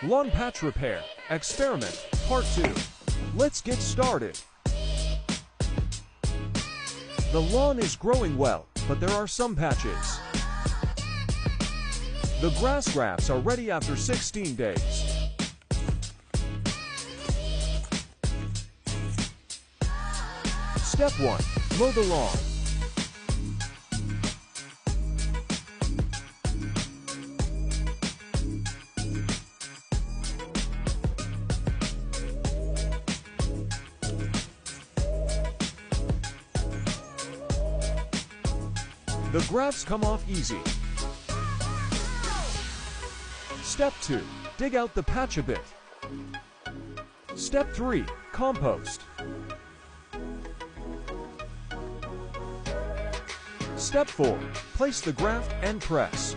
Lawn patch repair, experiment, part 2. Let's get started. The lawn is growing well, but there are some patches. The grass grafts are ready after 16 days. Step 1. Mow the lawn. The grafts come off easy. Step 2. Dig out the patch a bit. Step 3. Compost. Step 4. Place the graft and press.